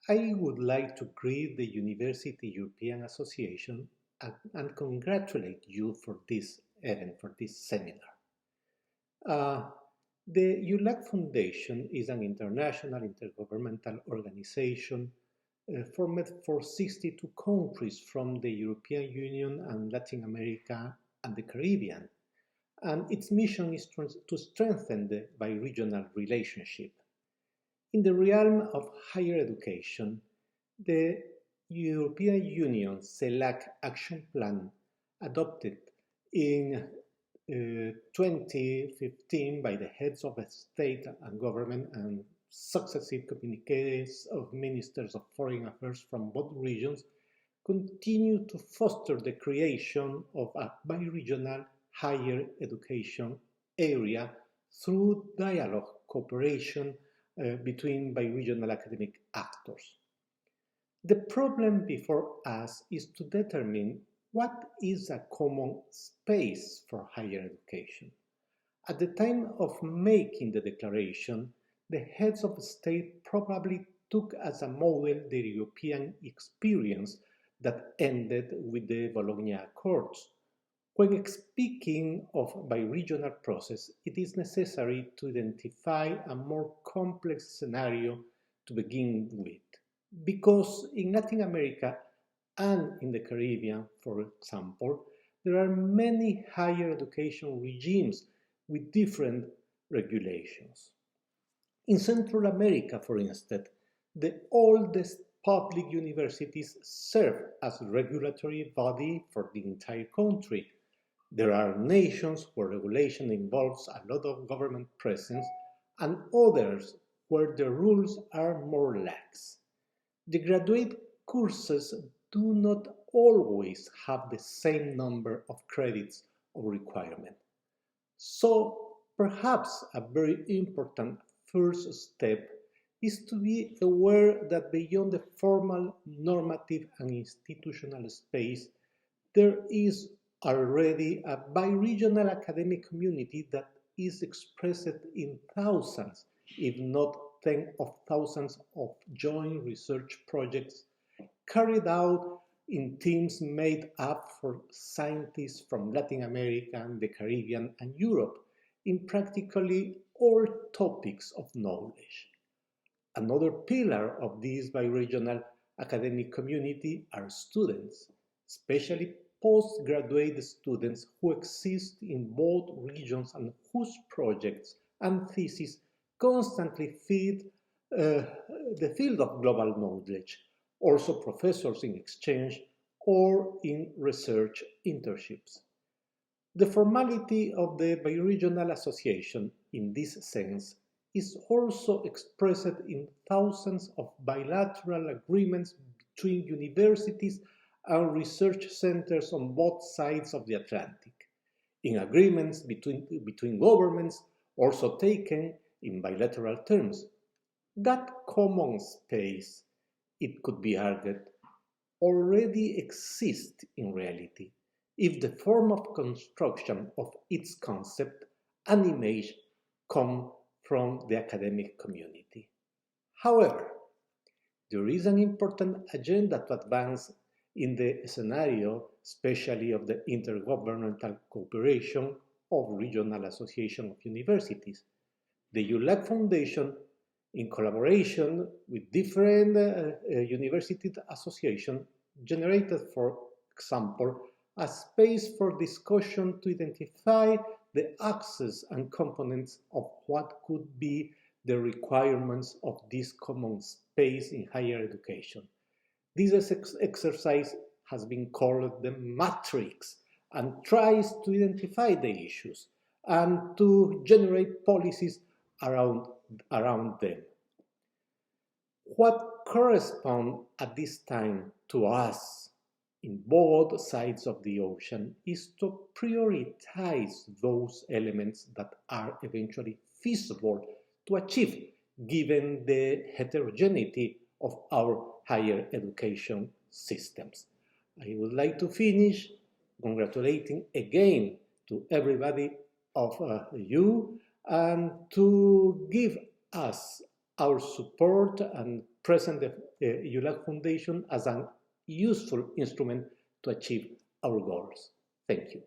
I would like to greet the University European Association and congratulate you for this event, for this seminar. The EU-LAC Foundation is an international intergovernmental organization formed for 62 countries from the European Union and Latin America and the Caribbean. And its mission is to strengthen the bi-regional relationship. In the realm of higher education, the European Union's EUA-LAC Action Plan, adopted in 2015 by the heads of state and government and successive communiques of ministers of foreign affairs from both regions, continue to foster the creation of a bi-regional higher education area through dialogue, cooperation between bi-regional academic actors. The problem before us is to determine what is a common space for higher education. At the time of making the declaration, the heads of state probably took as a model the European experience that ended with the Bologna Accords. When speaking of bi-regional process, it is necessary to identify a more complex scenario to begin with, because in Latin America and in the Caribbean, for example, there are many higher education regimes with different regulations. In Central America, for instance, the oldest public universities serve as a regulatory body for the entire country. There are nations where regulation involves a lot of government presence and others where the rules are more lax. The graduate courses do not always have the same number of credits or requirement. So perhaps a very important first step is to be aware that beyond the formal, normative and institutional space, there is already a bi-regional academic community that is expressed in thousands, if not tens of thousands of joint research projects carried out in teams made up for scientists from Latin America and the Caribbean and Europe in practically all topics of knowledge. Another pillar of this bi-regional academic community are students, especially postgraduate students who exist in both regions and whose projects and theses constantly feed the field of global knowledge, also professors in exchange or in research internships. The formality of the bi-regional association in this sense is also expressed in thousands of bilateral agreements between universities and research centers on both sides of the Atlantic, in agreements between governments also taken in bilateral terms. That common space, it could be argued, already exists in reality if the form of construction of its concept and image come from the academic community. However, there is an important agenda to advance in the scenario, especially of the intergovernmental cooperation of Regional Association of Universities. The EU-LAC Foundation, in collaboration with different university associations, generated, for example, a space for discussion to identify the axes and components of what could be the requirements of this common space in higher education. This exercise has been called the matrix and tries to identify the issues and to generate policies around them. What corresponds at this time to us in both sides of the ocean is to prioritize those elements that are eventually feasible to achieve given the heterogeneity of our higher education systems. I would like to finish congratulating again to everybody of you and to give us our support and present the EU-LAC Foundation as a useful instrument to achieve our goals. Thank you.